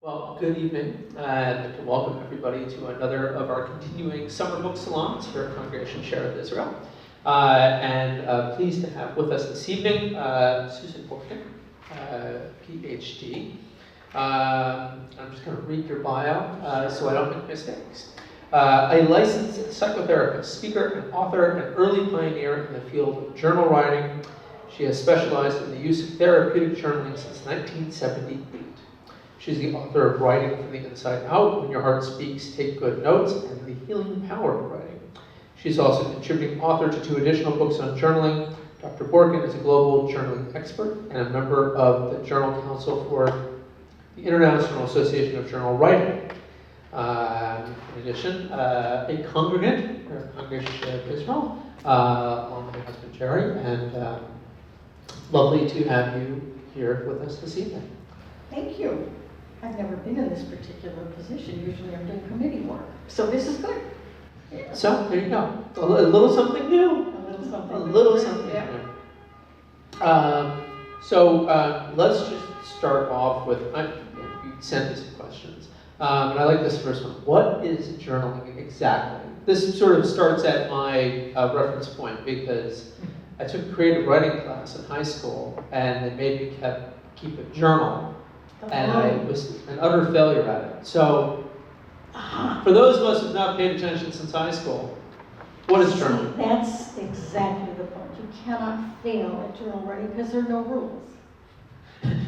Well, good evening. I'd like to welcome everybody to another of our continuing summer book salons here at Congregation Share of Israel. Pleased to have with us this evening Susan Borkin, Ptsd. I'm just going to read your bio so I don't make mistakes. A licensed psychotherapist, speaker, and author, an early pioneer in the field of journal writing. She has specialized in the use of therapeutic journaling since 1978. She's the author of Writing from the Inside Out, When Your Heart Speaks, Take Good Notes, and The Healing Power of Writing. She's also a contributing author to 2 additional books on journaling. Dr. Borkin is a global journaling expert and a member of the Journal Council for the International Association of Journal Writing. In addition, a congregant of Congregation of Israel, along with her husband Jerry, and lovely to have you here with us this evening. Thank you. I've never been in this particular position. Usually I'm doing committee work. So this is good. Yeah. So, there you go. A little something new. A little something A new. little something Yeah. new. Let's just start off with, you sent us some questions. And I like this first one. What is journaling exactly? This sort of starts at my reference point because I took a creative writing class in high school and they made me keep a journal. And I was an utter failure at it. So, for those of us who've not paid attention since high school, what is journaling? That's exactly the point. You cannot fail at journal writing because there are no rules.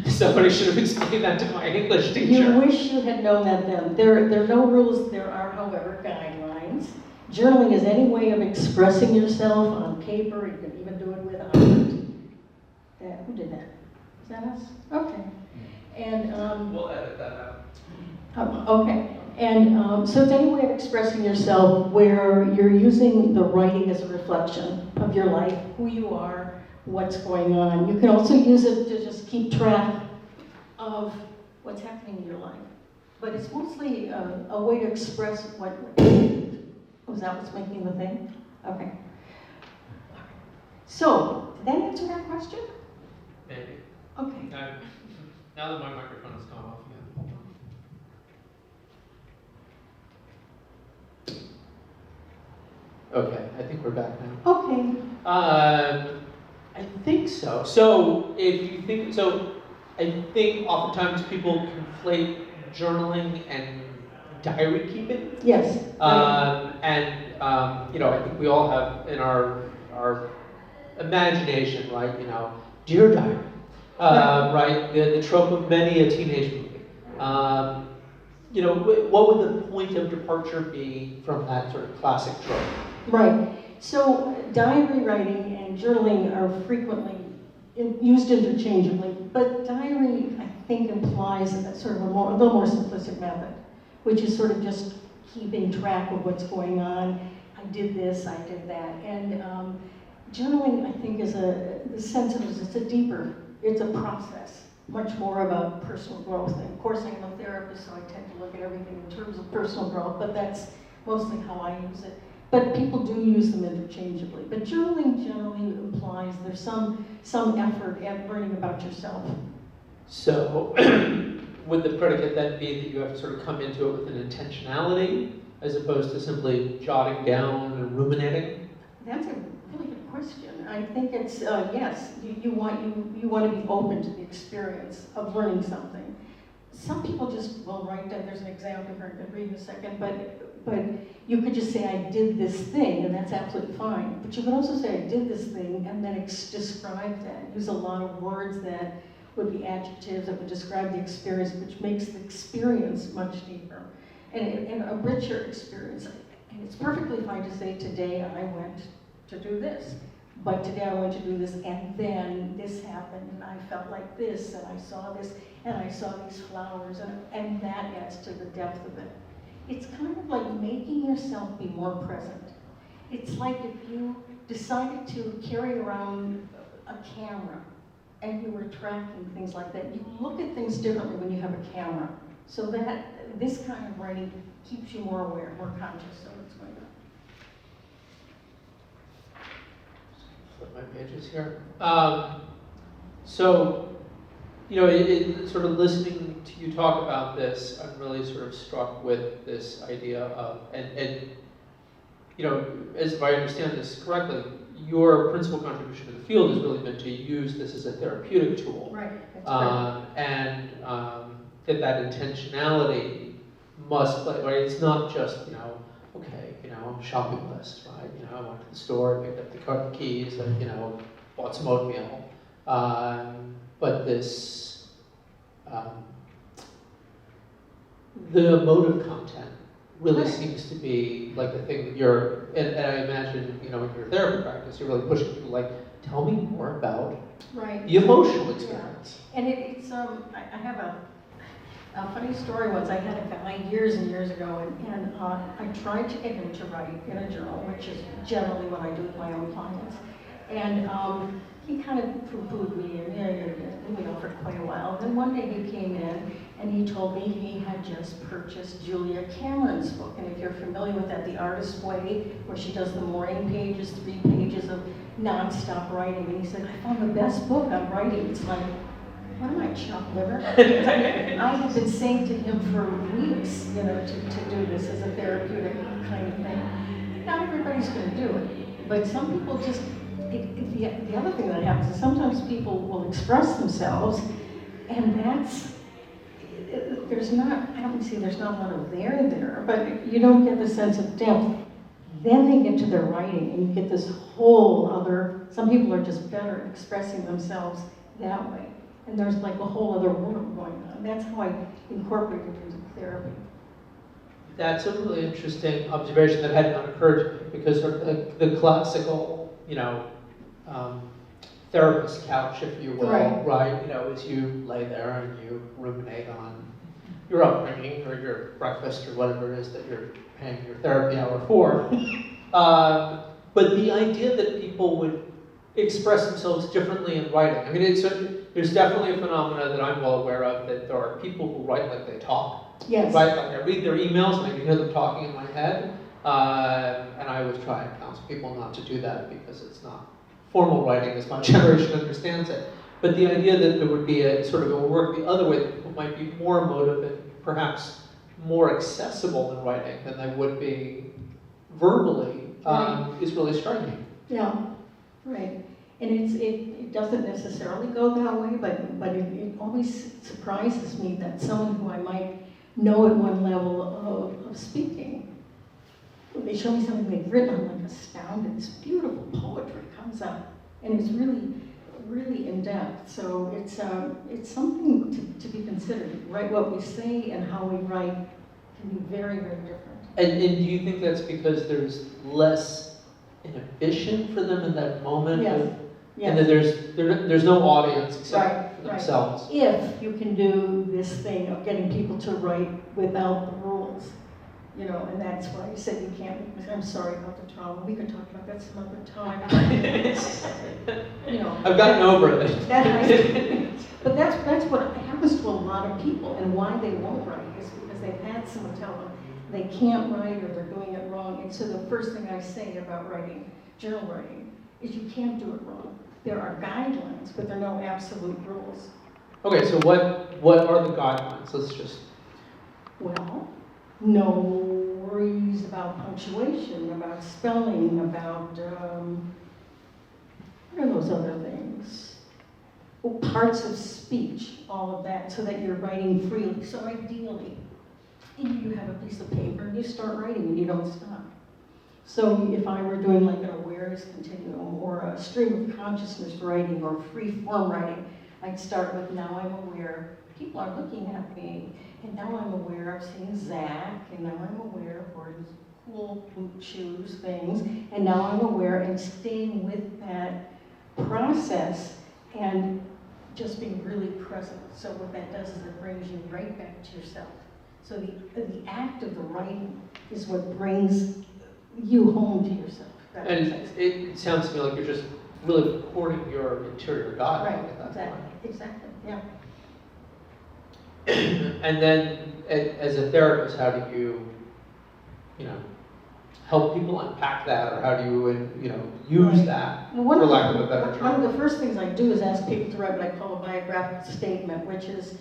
Somebody should have explained that to my English teacher. You wish you had known that then. There are no rules. There are, however, guidelines. Journaling is any way of expressing yourself on paper. You can even do it with art. Who did that? Is that us? Okay. And we'll edit that out. Okay. And so it's any way of expressing yourself where you're using the writing as a reflection of your life, who you are, what's going on. You can also use it to just keep track of what's happening in your life. But it's mostly a way to express what... Was that what's making the thing? Okay. So, did that answer that question? Maybe. Okay. Now that my microphone has gone off again, hold on. Okay, I think we're back now. Okay. I think so. So I think oftentimes people conflate journaling and diary keeping. Yes. I think we all have in our imagination, right? Dear diary. Right, the trope of many a teenage movie. What would the point of departure be from that sort of classic trope? Right. So diary writing and journaling are frequently used interchangeably, but diary, I think, implies a sort of a little more simplistic method, which is sort of just keeping track of what's going on. I did this, I did that, and journaling, I think, is the sense of it's a process, much more about personal growth. And of course, I'm a therapist, so I tend to look at everything in terms of personal growth, but that's mostly how I use it. But people do use them interchangeably. But journaling generally implies there's some effort at learning about yourself. So, would the predicate then be that you have to sort of come into it with an intentionality, as opposed to simply jotting down and ruminating? That's a really good question. I think it's yes. You want to be open to the experience of learning something. Some people just will write down. There's an example here I can read in a second, but you could just say I did this thing, and that's absolutely fine. But you could also say I did this thing, and then describe that. Use a lot of words that would be adjectives that would describe the experience, which makes the experience much deeper and a richer experience. And it's perfectly fine to say today I went to do this. But today I went to do this, and then this happened, and I felt like this, and I saw this, and I saw these flowers, and that adds to the depth of it. It's kind of like making yourself be more present. It's like if you decided to carry around a camera, and you were tracking things like that. You look at things differently when you have a camera. So that this kind of writing keeps you more aware, more conscious of what's going on. Flip my pages here. So, sort of listening you talk about this, I'm really sort of struck with this idea of, and you know, as if I understand this correctly, your principal contribution to the field has really been to use this as a therapeutic tool. Right. That's right. And that intentionality must play, right? It's not just, you know, okay, you know, I'm shopping list, right? You know, I went to the store, picked up the car keys, and, you know, bought some oatmeal. But this, the emotive content really Right. seems to be like the thing that you're, and I imagine, you know, in your therapy practice, you're really pushing people like, tell me more about Right. the emotional experience. And it's I have a funny story once. I had a guy years and years ago, and I tried to get him to write in a journal, which is generally what I do with my own clients. And he kind of poo-pooed me, and we know for quite a while. Then one day he came in, and he told me he had just purchased Julia Cameron's book. And if you're familiar with that, The Artist's Way, where she does the morning pages, 3 pages of nonstop writing. And he said, I found the best book on writing. It's like, what am I, chopped liver? I have been saying to him for weeks, you know, to do this as a therapeutic kind of thing. Not everybody's going to do it, but some people just, the other thing that happens is sometimes people will express themselves, and that's, there's not, I don't see there's not a lot of there, but you don't get the sense of depth. Then they get to their writing, and you get this whole other, some people are just better at expressing themselves that way. And there's like a whole other world going on. That's how I incorporate it into therapy. That's a really interesting observation that had not occurred to me, because sort of the classical, you know, therapist couch, if you will, right? You know, as you lay there and you ruminate on your upbringing or your breakfast or whatever it is that you're paying your therapy hour for. But the idea that people would express themselves differently in writing, I mean, there's definitely a phenomenon that I'm well aware of, that there are people who write like they talk. Yes. Right? Like I read their emails and I can hear them talking in my head. And I always try and counsel people not to do that, because it's not formal writing as my generation understands it. But the idea that there would be a sort of a work the other way, that people might be more emotive and perhaps more accessible in writing than they would be verbally, is really striking. Yeah, right. And it doesn't necessarily go that way, but it always surprises me that someone who I might know at one level of speaking, when they show me something they've written, I'm like astounded. This beautiful poetry comes out, and it's really, really in depth. So it's something to be considered. Right, what we say and how we write can be very, very different. And do you think that's because there's less inhibition for them in that moment? Yes. Yes. And that there's no audience except for themselves. Right. If you can do this thing of getting people to write without the rules, you know, and that's why I said you can't. I'm sorry about the trauma. We could talk about that some other time. You know, I've gotten over it. But that's what happens to a lot of people, and why they won't write is because they've had someone tell them they can't write or they're doing it wrong. And so the first thing I say about writing, journal writing, is you can't do it wrong. There are guidelines, but there are no absolute rules. Okay, so what are the guidelines? Let's just... Well, no worries about punctuation, about spelling, about, what are those other things? Well, parts of speech, all of that, so that you're writing freely. So ideally, you have a piece of paper and you start writing and you don't stop. So if I were doing like an awareness continuum or a stream of consciousness writing or free form writing, I'd start with, now I'm aware people are looking at me, and now I'm aware of seeing Zach, and now I'm aware of Gordon's cool boot shoes things, and now I'm aware and staying with that process and just being really present. So what that does is it brings you right back to yourself. So the act of the writing is what brings you home to yourself. And it sounds to me like you're just really recording your interior dialogue at that point. Exactly, yeah. And then, as a therapist, how do you help people unpack that, or how do you, use that, well, for lack of a better term? One of the first things I do is ask people to write what I call a biographical statement, which is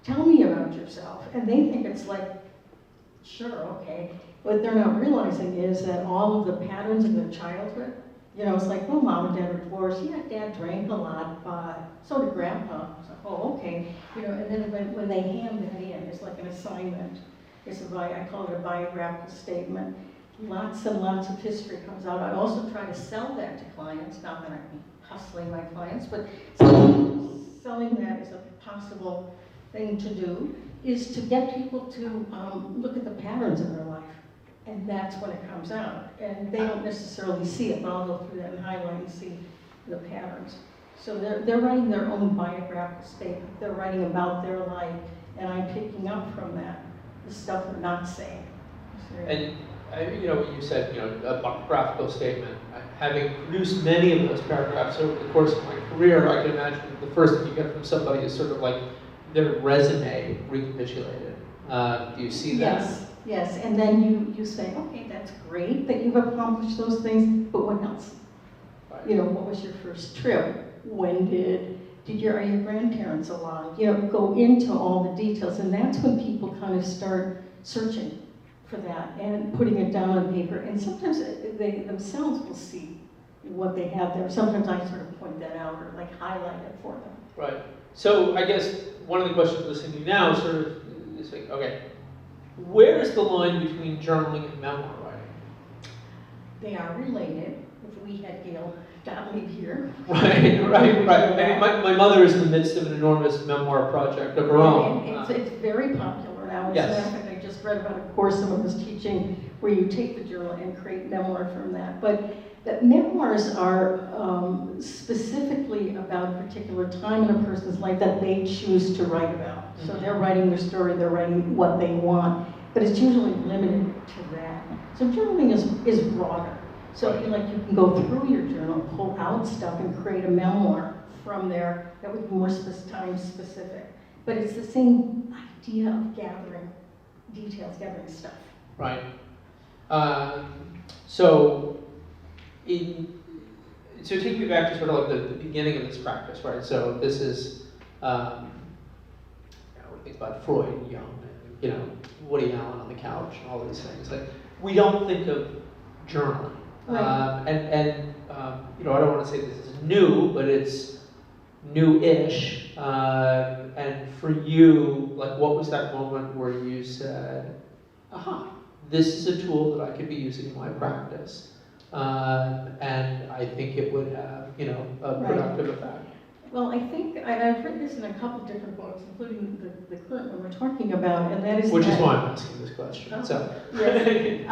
tell me about yourself. And they think it's like, sure, okay. What they're not realizing is that all of the patterns of their childhood, you know, it's like, well, mom and dad were divorced. Yeah, dad drank a lot, but so did grandpa. It's like, oh, okay. You know, and then when they hand that in, it's like an assignment. I call it a biographical statement. Lots and lots of history comes out. I also try to sell that to clients, not that I'm hustling my clients, but selling that as a possible thing to do is to get people to look at the patterns in their life. And that's when it comes out. And they don't necessarily see it, but I'll go through that and highlight and see the patterns. So they're writing their own biographical statement. They're writing about their life, and I'm picking up from that the stuff they're not saying. And you know, when you said, you know, a biographical statement, having produced many of those paragraphs over the course of my career, I can imagine the first thing you get from somebody is sort of like their resume recapitulated. Do you see that? Yes, yes. And then you say, okay, that's great that you've accomplished those things, but what else? Right. You know, what was your first trip? When are your grandparents alive? You know, go into all the details, and that's when people kind of start searching for that and putting it down on paper. And sometimes they themselves will see what they have there. Sometimes I sort of point that out or like highlight it for them. Right. So I guess one of the questions listening to you now is sort of is like, okay, where is the line between journaling and memoir writing? They are related. If we had Gail Gottlieb here. Right. I mean, my mother is in the midst of an enormous memoir project of her own. It's very popular now. Yes. As a matter of fact, I just read about a course someone was teaching where you take the journal and create memoir from that. But the memoirs are specifically about a particular time in a person's life that they choose to write about. So they're writing their story, they're writing what they want, but it's usually limited to that. So journaling is broader. So I feel like you can go through your journal, pull out stuff, and create a memoir from there that would be more time specific. But it's the same idea of gathering details, gathering stuff. Right. So take me back to sort of like the beginning of this practice, right? So this is, we think about Freud and Jung, and, you know, Woody Allen on the couch, and all these things. Like, we don't think of journaling. Right. You know, I don't want to say this is new, but it's new-ish. And for you, like, what was that moment where you said, aha, this is a tool that I could be using in my practice, and I think it would have, you know, a productive effect? Well, I think, and I've written this in a couple different books, including the current one we're talking about, and that is Which is why I'm asking this question. Oh, So. Yes.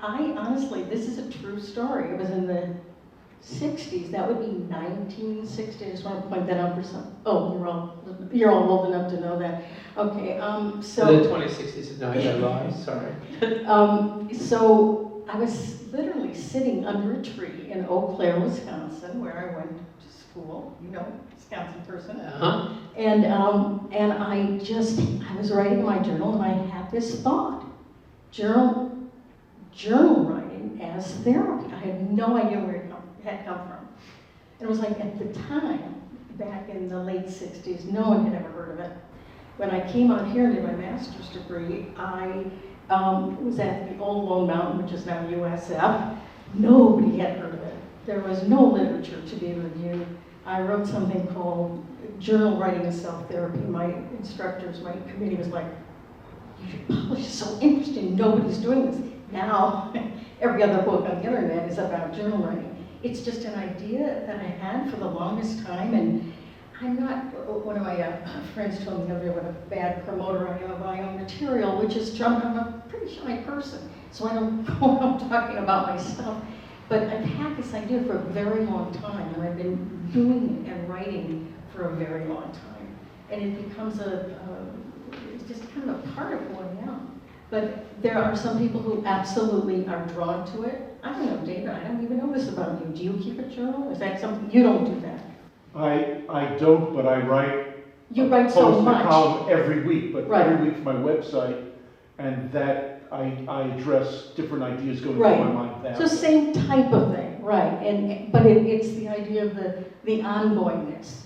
I honestly, this is a true story. It was in the 60s. That would be 1960. I just want to point that out for some. Oh, you're all old enough to know that. Okay. So the 2060s is now rise. Sorry. So I was literally sitting under a tree in Eau Claire, Wisconsin, where I went to school. You know, Wisconsin person. Uh-huh. And I was writing in my journal, and I had this thought: journal writing as therapy. I had no idea where it had come from. And it was like, at the time, back in the late 60s, no one had ever heard of it. When I came out here and did my master's degree, I was at the old Lone Mountain, which is now USF. Nobody had heard of it. There was no literature to be reviewed. I wrote something called Journal Writing as Self-Therapy. My instructors, my committee was like, you should publish, it's so interesting, nobody's doing this. Now, every other book on the internet is about journal writing. It's just an idea that I had for the longest time, and I'm not, one of my friends told me the other day what a bad promoter I am of my own material, which is I'm a pretty shy person, so I don't go around talking about my stuff. But I've had this idea for a very long time, and I've been doing it and writing for a very long time. And it becomes it's just kind of a part of who I am. But there are some people who absolutely are drawn to it. I don't know, David, I don't even know this about you. Do you keep a journal? Is that something, you don't do that? I don't, but I write. You write so much. Post a column every week, but Right. every week for my website, and that I address different ideas going Right. through my mind that So way. same type of thing, right? But it's the idea of the ongoingness.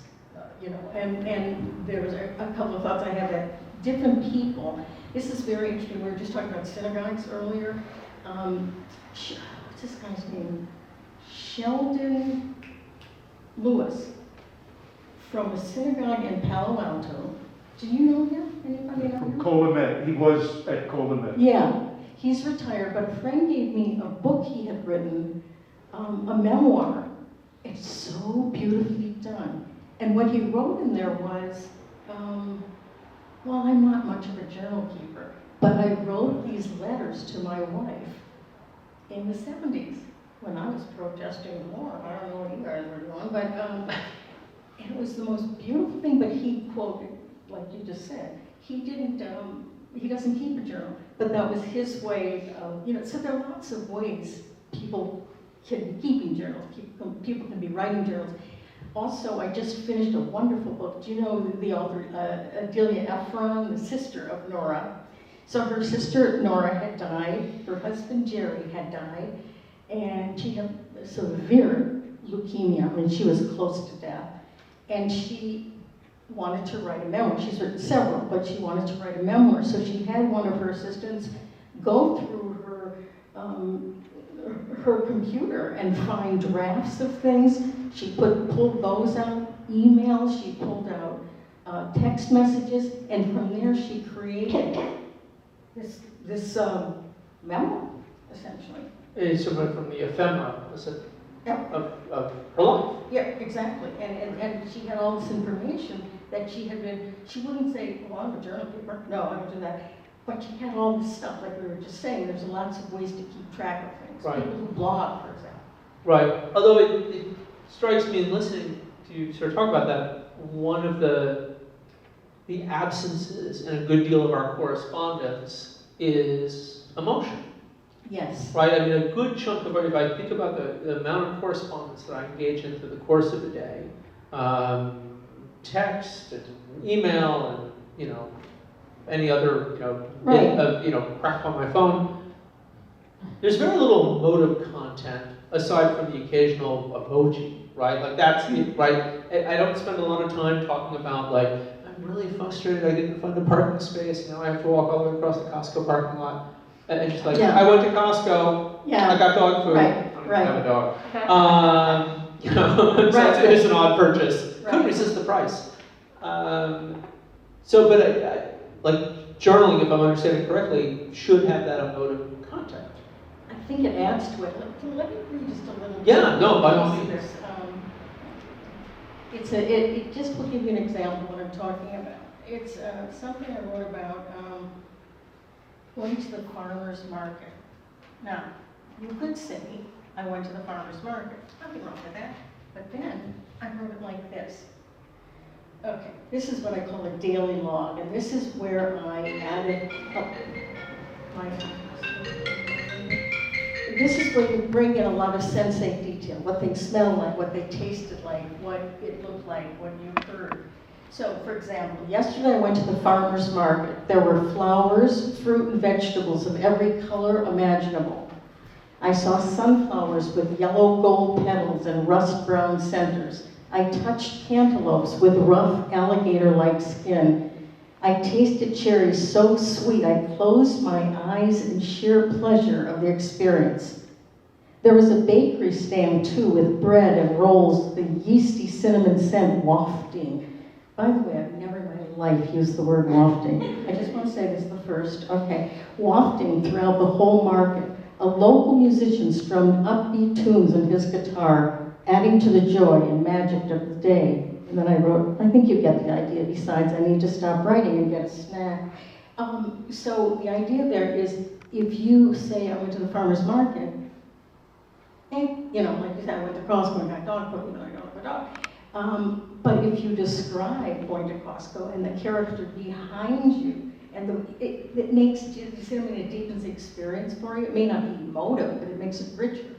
you know, and there was a couple of thoughts I had that different people, this is very interesting, we were just talking about synagogues earlier. What's this guy's name? Sheldon Lewis, from a synagogue in Palo Alto. Do you know him? Anybody know From him? Colomet, he was at Colomet. Yeah, he's retired, but a friend gave me a book he had written, a memoir. It's so beautifully done. And what he wrote in there was, well, I'm not much of a journal keeper, but I wrote these letters to my wife in the 70s when I was protesting the war. I don't know what you guys were doing, but and it was the most beautiful thing, but he quoted, like you just said, he doesn't keep a journal, but that was his way of, you know, so there are lots of ways people can be keeping journals, people can be writing journals. Also, I just finished a wonderful book. Do you know the author, Adelia Ephron, the sister of Nora? So her sister Nora had died, her husband Jerry had died, and she had severe leukemia. I mean, she was close to death. And she wanted to write a memoir. She's written several, but she wanted to write a memoir. So she had one of her assistants go through her computer and find drafts of things. She pulled those out, emails, she pulled out text messages, and from there she created this memoir, essentially. So from the ephemera, is it, Yep. of her life. Yeah, exactly. And she had all this information that she had been, she wouldn't say, well, I'm a journal keeper. No, I don't do that. But she had all this stuff, like we were just saying, there's lots of ways to keep track of things. Right. People who blog, for example. Right. Although it strikes me in listening to you sort of talk about that, one of the absences in a good deal of our correspondence is emotion. Yes. Right? I mean, a good chunk of it, if I think about the amount of correspondence that I engage in through the course of the day, text and email and, you know, any other, you know, Right. bit of, you know, crap on my phone, there's very little emotive content aside from the occasional emoji, right? Like that's it, right? I don't spend a lot of time talking about like, I'm really frustrated I didn't find a parking space, you know, I have to walk all the way across the Costco parking lot. And just like, Yeah. I went to Costco, Yeah. I got dog food, Right, I don't even right. have a dog. You know, so Right. it's an odd purchase. Right. Couldn't resist the price. So, but I, like journaling, if I'm understanding correctly, should have that emotive content. I think it adds to it. Let me read just a little. Yeah, no, by all piece of means. this. It just will give you an example of what I'm talking about. It's something I wrote about going to the farmer's market. Now, you could say, I went to the farmer's market. Nothing wrong with that. But then I wrote it like this. Okay, this is what I call a daily log, and this is where I added this is where you bring in a lot of sensate detail, what things smell like, what they tasted like, what it looked like, what you heard. So, for example, yesterday I went to the farmer's market. There were flowers, fruit, and vegetables of every color imaginable. I saw sunflowers with yellow gold petals and rust brown centers. I touched cantaloupes with rough alligator-like skin. I tasted cherries so sweet I closed my eyes in sheer pleasure of the experience. There was a bakery stand too with bread and rolls, the yeasty cinnamon scent wafting. By the way, I've never in my life used the word wafting. I just want to say this the first. Okay. Wafting throughout the whole market. A local musician strummed upbeat tunes on his guitar, adding to the joy and magic of the day. And then I wrote, I think you get the idea. Besides, I need to stop writing and get a snack. So the idea there is, if you say, I went to the farmer's market, and, you know, like you said, I went to Costco and got dog food, I don't have a dog. But if you describe going to Costco and the character behind you, and it makes, you see what I mean, it deepens the experience for you. It may not be emotive, but it makes it richer.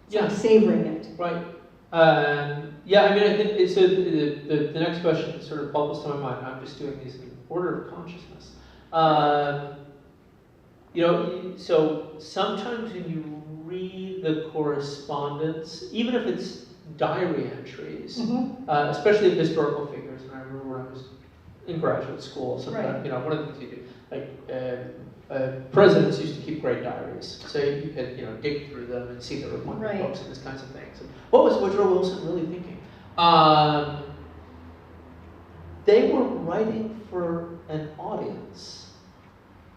It's like savoring it. Right. Yeah, I mean, I think so. The next question sort of bubbles to my mind. I'm just doing these in order of consciousness. You know, so sometimes when you read the correspondence, even if it's diary entries, Mhm. especially of historical figures. And I remember when I was in graduate school, sometimes, Right. you know, one of the things you do, like, presidents used to keep great diaries, so you could, you know, dig through them and see their appointment Right. books and these kinds of things. And what was Woodrow Wilson really thinking? They were writing for an audience,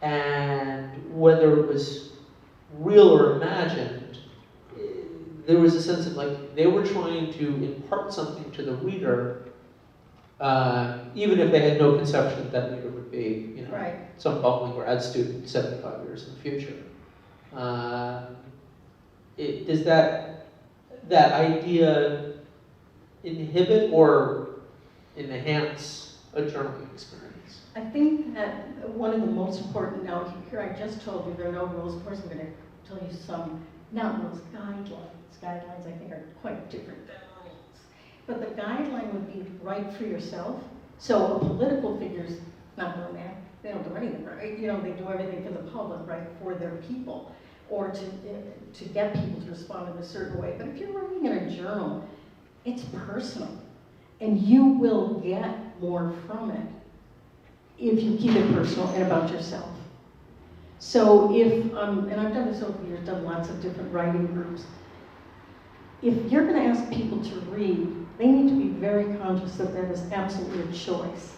and whether it was real or imagined, there was a sense of like they were trying to impart something to the reader, even if they had no conception that that reader would be, you know, Right. some bumbling grad student 75 years in the future. Does that idea inhibit or enhance a journaling experience? I think that one of the most important, now here I just told you there are no rules, of course I'm going to tell you some, not rules, guidelines. Guidelines I think are quite different than rules. But the guideline would be write for yourself. So a political figure's not doing that. They don't do anything, right? You know, they do everything for the public, right, for their people, or to get people to respond in a certain way. But if you're writing in a journal, it's personal, and you will get more from it if you keep it personal and about yourself. So if, and I've done this over the years, done lots of different writing groups. If you're going to ask people to read, they need to be very conscious that that is absolutely a choice.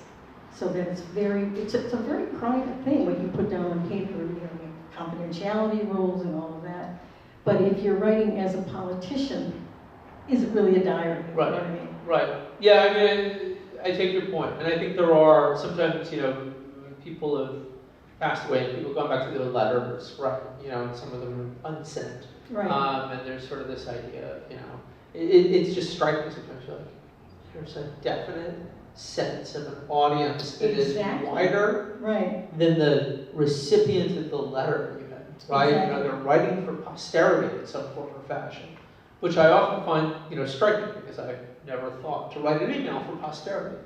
So that it's a very private thing what you put down on paper, you know, confidentiality rules and all of that. But if you're writing as a politician, is it really a diary? Right. You know what I mean? Right. Yeah, I mean, I take your point, and I think there are sometimes, you know, people have passed away and people have gone back to their letters, right? You know, and some of them are unsent. Right. And there's sort of this idea of, you know, it's just striking sometimes. You're like, there's a definite sense of an audience that Exactly. is wider Right. than the recipient of the letter even, right? You know, Exactly. they're writing for posterity in some form or fashion, which I often find, you know, striking because I've never thought to write an email for posterity.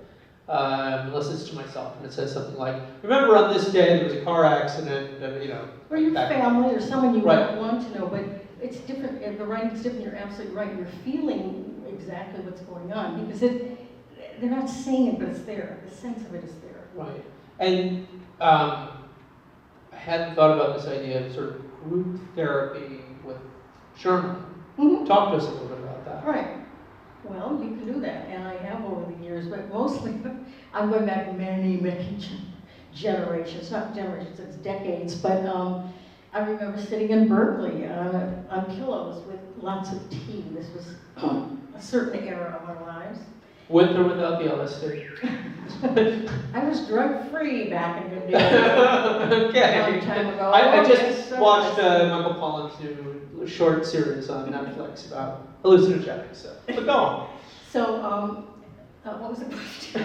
Unless it's to myself, and it says something like, remember on this day there was a car accident, and, you know. Or your family or someone you Right. don't want to know, but it's different, if the writing's different, you're absolutely right. You're feeling exactly what's going on because they're not saying it, but it's there. The sense of it is there. Right. And I hadn't thought about this idea of sort of group therapy with journaling. Mm-hmm. Talk to us a little bit about that. Right. Well, you can do that, and I have over the years, but mostly I'm going back many generations, not generations, it's decades, but I remember sitting in Berkeley on pillows with lots of tea. This was a certain era of our lives. With or without the LSD? I was drug-free back in the day. Okay. A long time ago. I just Yes, watched Michael Pollan's new short series on Netflix about hallucinogenics. So, but go on. So, what was the question?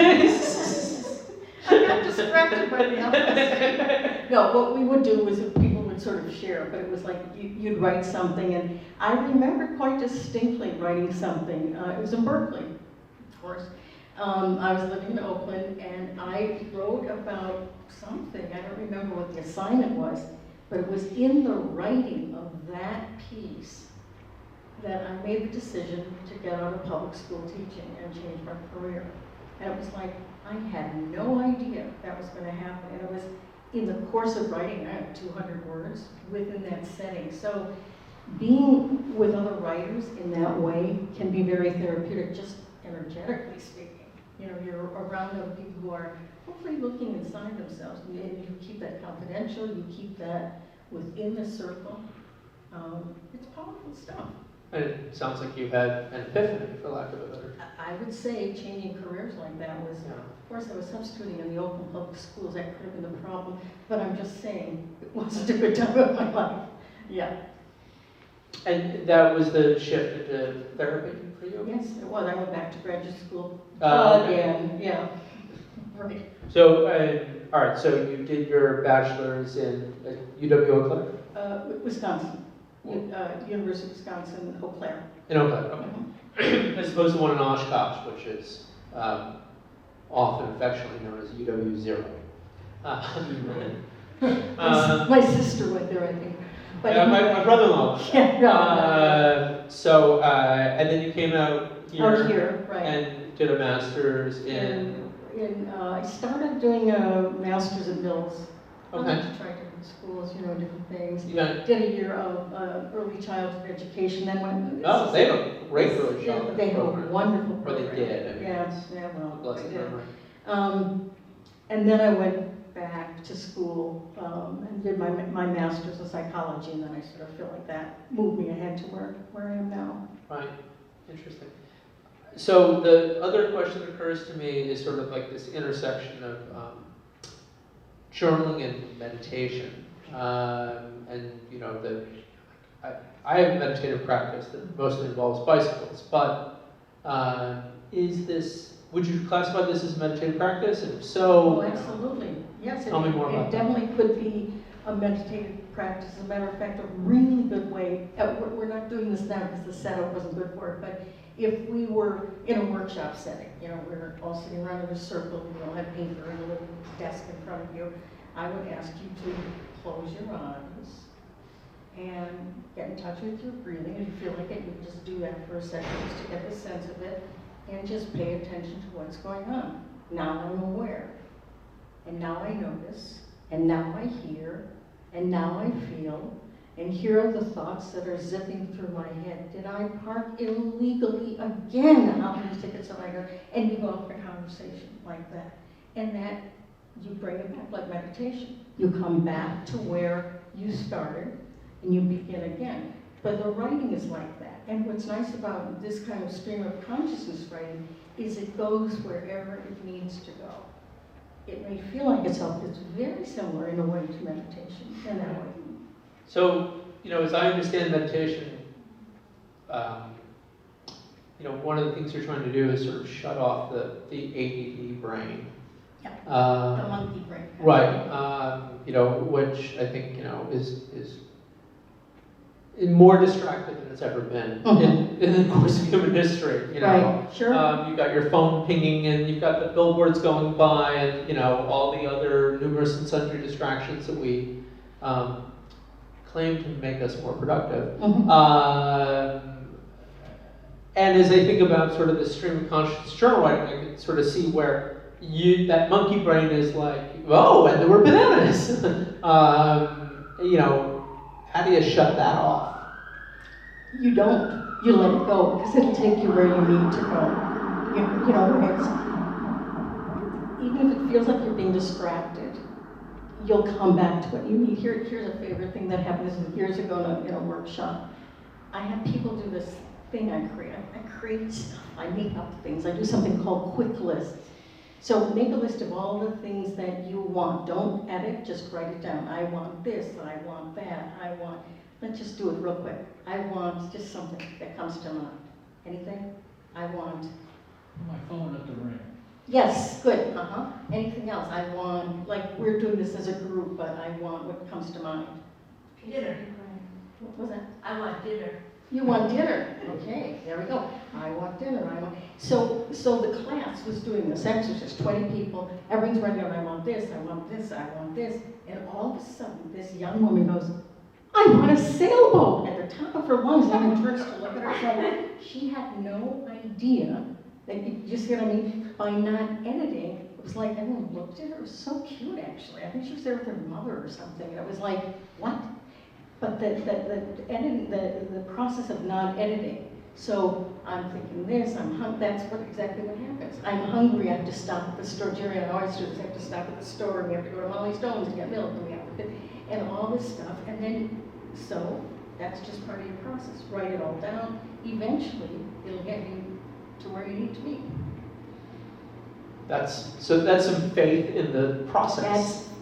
I got distracted by the LSD. No, what we would do was people would sort of share, but it was like you'd write something, and I remember quite distinctly writing something. It was in Berkeley, of course. I was living in Oakland, and I wrote about something. I don't remember what the assignment was, but it was in the writing of that piece that I made the decision to get out of public school teaching and change my career. And it was like, I had no idea that was going to happen. And it was in the course of writing, I had 200 words within that setting. So being with other writers in that way can be very therapeutic, just energetically speaking. You know, you're around other people who are hopefully looking inside themselves. And you keep that confidential, you keep that within the circle. It's powerful stuff. And it sounds like you had an epiphany, for lack of a better. I would say changing careers like that was, Yeah. of course I was substituting in the Oakland public schools, that could have been the problem, but I'm just saying, it wasn't a good time of my life. Yeah. And that was the shift into therapy for you? Yes, it was. I went back to graduate school Okay. again, yeah. Right. So, all right, so you did your bachelor's in UW Eau Claire? Wisconsin, University of Wisconsin, Eau Claire. In Eau Claire, okay. As opposed to one in Oshkosh, which is often affectionately known as UW0. My sister went there, I think. But Yeah, my anyway, brother-in-law. Yeah, no. And then you came out here, Out here, right. and did a master's I started doing a master's at Mills. Okay. I tried different schools, different things. Yeah. Did a year of early childhood education, then went. Oh, they have a great early childhood They have a program. wonderful Or program. they did. I mean, Yeah, well, bless they their did. memory. And then I went back to school and did my master's in psychology, and then I sort of feel like that moved me ahead to where I am now. Right. Interesting. So the other question that occurs to me is sort of like this intersection of journaling and meditation. And I have a meditative practice that mostly involves bicycles, but would you classify this as a meditative practice? And if so, Oh, absolutely. Yes, tell me more about it that. definitely could be a meditative practice. As a matter of fact, a really good way. We're not doing this now because the setup wasn't good for it, but if we were in a workshop setting, we're all sitting around in a circle, you all have paper and a little desk in front of you, I would ask you to close your eyes and get in touch with your breathing. If you feel like it, you can just do that for a second just to get the sense of it, and just pay attention to what's going on. Now I'm aware, and now I notice, and now I hear, and now I feel, and here are the thoughts that are zipping through my head. Did I park illegally again? How many tickets have I got? And you go off in a conversation like that. And that, you bring it back like meditation. You come back to where you started, and you begin again. But the writing is like that. And what's nice about this kind of stream of consciousness writing is it goes wherever it needs to go. It may feel like it's very similar in a way to meditation in that way. So, as I understand meditation, one of the things you're trying to do is sort of shut off the ADD brain. Yeah, the monkey brain. Right. Which I think, is more distracted than it's ever been in the course of human history. Right, sure. You've got your phone pinging, and you've got the billboards going by, and all the other numerous and sundry distractions that we claim to make us more productive. And as I think about sort of the stream of consciousness journal writing, I can sort of see where that monkey brain is like, oh, and there were bananas. How do you shut that off? You don't. You let it go, because it'll take you where you need to go. Even if it feels like you're being distracted, you'll come back to what you need. Here's a favorite thing that happened years ago in a workshop. I had people do this thing I create. I create stuff. I make up things. I do something called quick lists. So make a list of all the things that you want. Don't edit, just write it down. I want this, I want that, let's just do it real quick. I want just something that comes to mind. Anything? I want. My phone at the ring. Yes, good, Anything else? I want, like we're doing this as a group, but I want what comes to mind. Dinner. What was that? I want dinner. You want dinner? Okay, there we go. I want dinner. So the class was doing this exercise, 20 people, everyone's writing down, I want this, I want this, I want this. And all of a sudden, this young woman goes, I want a sailboat at the top of her lungs. And I turns to look at her. She had no idea that, you see what I mean? By not editing, it was like, everyone looked at her. It was so cute, actually. I think she was there with her mother or something. And it was like, what? But the editing, the process of not editing. So I'm thinking this, that's exactly what happens. I'm hungry, I have to stop at the store. Jerry and I always do this, I have to stop at the store, and we have to go to Molly Stone's and get milk, and we have to, and all this stuff. And then, so that's just part of your process. Write it all down. Eventually, it'll get you to where you need to be. That's some faith in the process.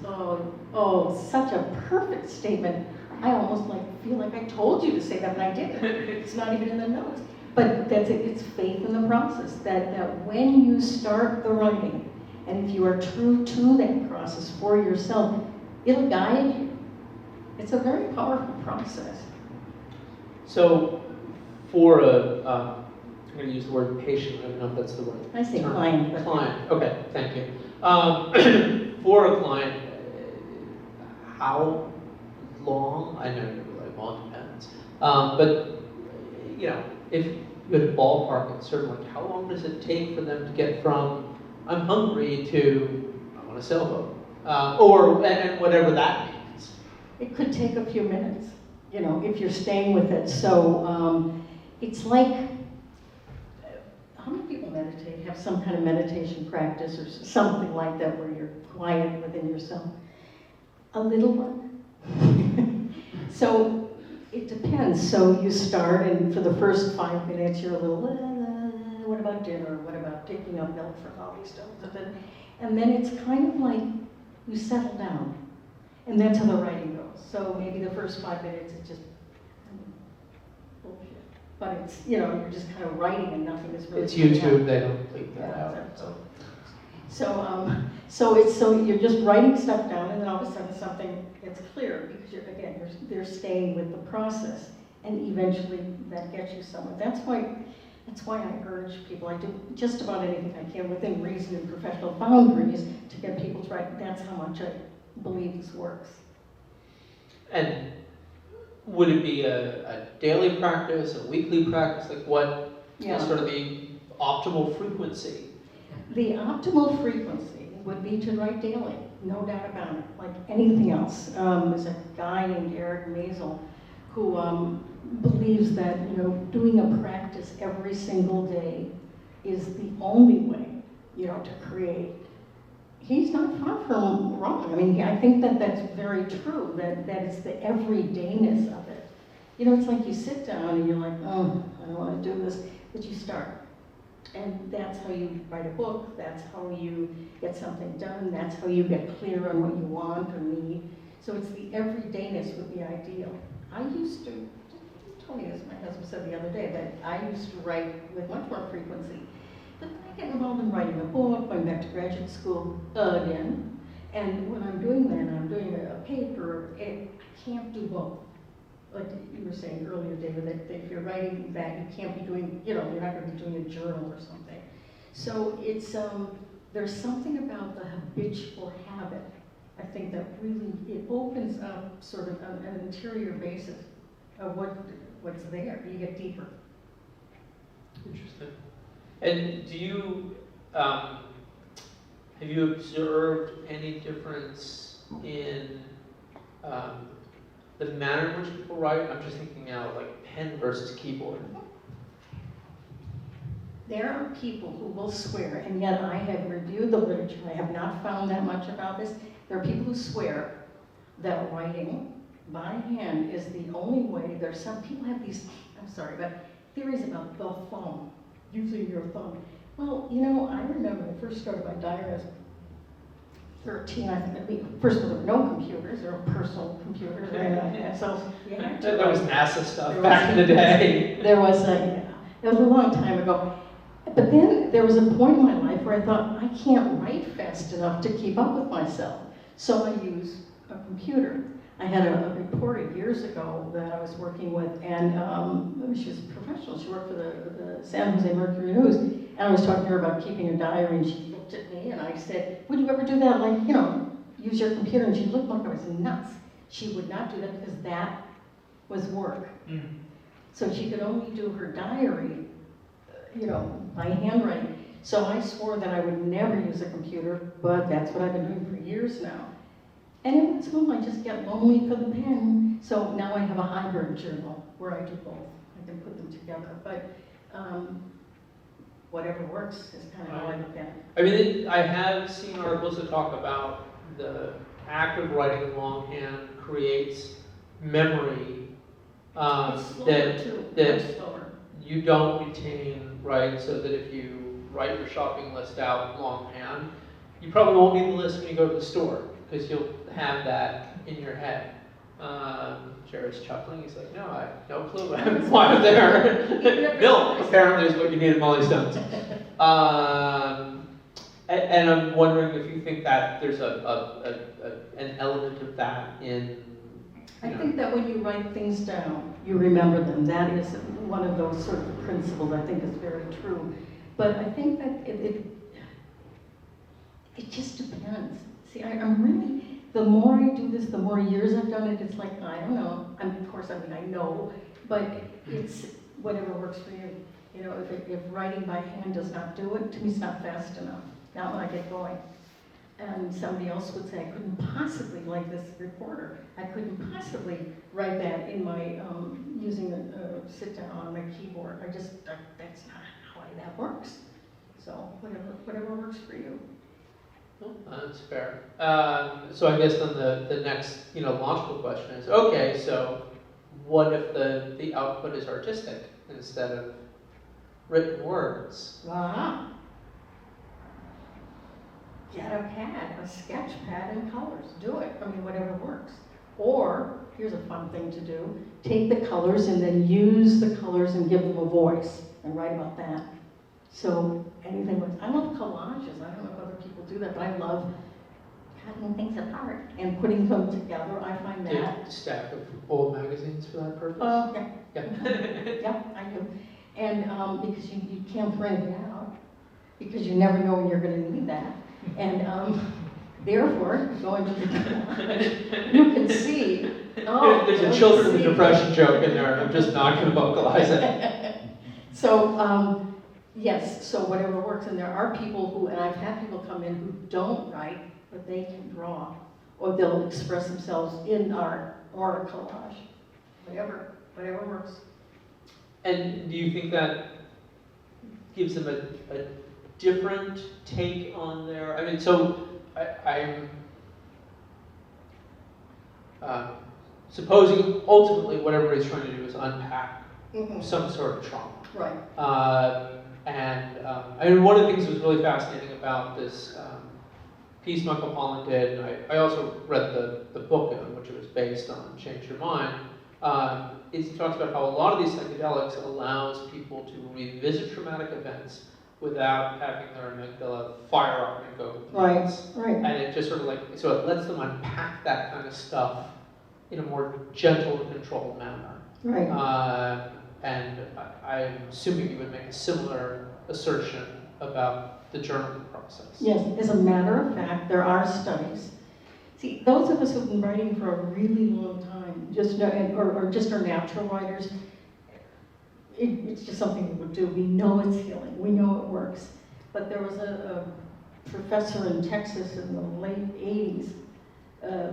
That's, such a perfect statement. I almost feel like I told you to say that, and I didn't. It's not even in the notes. But that's it. It's faith in the process. That when you start the writing, and if you are true to that process for yourself, it'll guide you. It's a very powerful process. So, for I'm going to use the word patient. I don't know if that's the word. I say client. But client. Okay, thank you. For a client, how long? I know you're well, it depends. But, you know, if you had a ballpark, it's sort of like, how long does it take for them to get from, I'm hungry, to, I want a sailboat? And whatever that means. It could take a few minutes, you know, if you're staying with it. So it's like, how many people meditate, have some kind of meditation practice or something like that where you're quiet within yourself? A little one. So it depends. So you start, and for the first 5 minutes, you're a little, what about dinner? What about picking up milk from all these stones? And then it's kind of like you settle down. And that's how the writing goes. So maybe the first 5 minutes, it's just bullshit. But it's, you know, you're just kind of writing and nothing is really. It's YouTube, they don't bleep that out. So you're just writing stuff down, and then all of a sudden something gets clear because they're staying with the process, and eventually that gets you somewhere. That's why I urge people. I do just about anything I can within reason and professional boundaries to get people to write. That's how much I believe this works. And would it be a daily practice, a weekly practice? Like what is sort of the optimal frequency? The optimal frequency would be to write daily, no doubt about it, like anything else. There's a guy named Eric Maisel who believes that, you know, doing a practice every single day is the only way, you know, to create. He's not far from wrong. I mean, I think that that's very true, that it's the everydayness of it. You know, it's like you sit down and you're like, oh, I don't want to do this, but you start. And that's how you write a book, that's how you get something done, that's how you get clear on what you want or need. So it's the everydayness would be ideal. I used to, you told me this, my husband said the other day, that I used to write with much more frequency. But then I get involved in writing a book, going back to graduate school again. And when I'm doing that, I'm doing a paper, I can't do both. Like you were saying earlier, David, that if you're writing that, you can't be doing, you know, you're not going to be doing a journal or something. So it's, there's something about the habitual habit, I think, that really, it opens up sort of an interior basis of what's there. You get deeper. Interesting. And do you, have you observed any difference in the manner in which people write? I'm just thinking now, like pen versus keyboard. There are people who will swear, and yet I have reviewed the literature. I have not found that much about this. There are people who swear that writing by hand is the only way. There's some people have these, I'm sorry, but theories about the thumb, using your thumb. Well, you know, I remember when I first started my diary as 13, I think. First of all, there were no computers, there were personal computers, and so you had to. There was NASA stuff back in the day. There was it was a long time ago. But then there was a point in my life where I thought, I can't write fast enough to keep up with myself. So I used a computer. I had a reporter years ago that I was working with, and she was a professional. She worked for the San Jose Mercury News, and I was talking to her about keeping a diary, and she looked at me, and I said, would you ever do that, like, you know, use your computer? And she looked like I was nuts. She would not do that because that was work. Mm-hmm. So she could only do her diary, you know, by handwriting. So I swore that I would never use a computer, but that's what I've been doing for years now. And every once in a while I just get lonely for the pen. So now I have a hybrid journal where I do both. I can put them together. But whatever works is kind of how I look at it. I mean, I have seen articles that talk about the act of writing longhand creates memory that you don't retain, right? So that if you write your shopping list out longhand, you probably won't need the list when you go to the store because you'll have that in your head. Jerry's chuckling. He's like, no, I have no clue why I'm there. Milk, apparently, is what you need at Molly Stone's. And I'm wondering if you think that there's an element of that in. I think that when you write things down, you remember them. That is one of those sort of principles I think is very true. But I think that it just depends. See, I'm really, the more I do this, the more years I've done it, it's like, I don't know. I mean, of course, I know, but it's whatever works for you. You know, if writing by hand does not do it, to me it's not fast enough, not when I get going. And somebody else would say, I couldn't possibly, like this reporter, I couldn't possibly write that in my, using a sit down on my keyboard. That's not how that works. So whatever works for you. Well, that's fair. So I guess then the next, logical question is, okay, so what if the output is artistic instead of written words? Ah. Get a pad, a sketch pad and colors. Do it. I mean, whatever works. Or, here's a fun thing to do. Take the colors and then use the colors and give them a voice and write about that. So, anything works. I love collages. I don't know if other people do that, but I love cutting things apart and putting them together. I find Do you that. have a stack of old magazines for that purpose? Yeah. Yeah. Yeah, I do. And because you can't throw anything out, because you never know when you're going to need that. And therefore, go into the collage, you can see. Oh, There's a children of the depression joke in there, and I'm just not going to vocalize it. So, yes, so whatever works. And there are people who, and I've had people come in who don't write, but they can draw, or they'll express themselves in art or a collage. Whatever works. And do you think that gives them a different take on their, I mean, so I'm supposing ultimately what everybody's trying to do is unpack some sort of trauma. Right. I mean, one of the things that was really fascinating about this piece Michael Pollan did, and I also read the book on which it was based on, Change Your Mind, is he talks about how a lot of these psychedelics allows people to revisit traumatic events without having their amygdala fire up and go nuts. Right. And it just sort of so it lets them unpack that kind of stuff in a more gentle and controlled manner. Right. And I'm assuming you would make a similar assertion about the journaling process. Yes, as a matter of fact, there are studies. See, those of us who've been writing for a really long time, just know, or just are natural writers, it's just something we would do. We know it's healing. We know it works. But there was a professor in Texas in the late 80s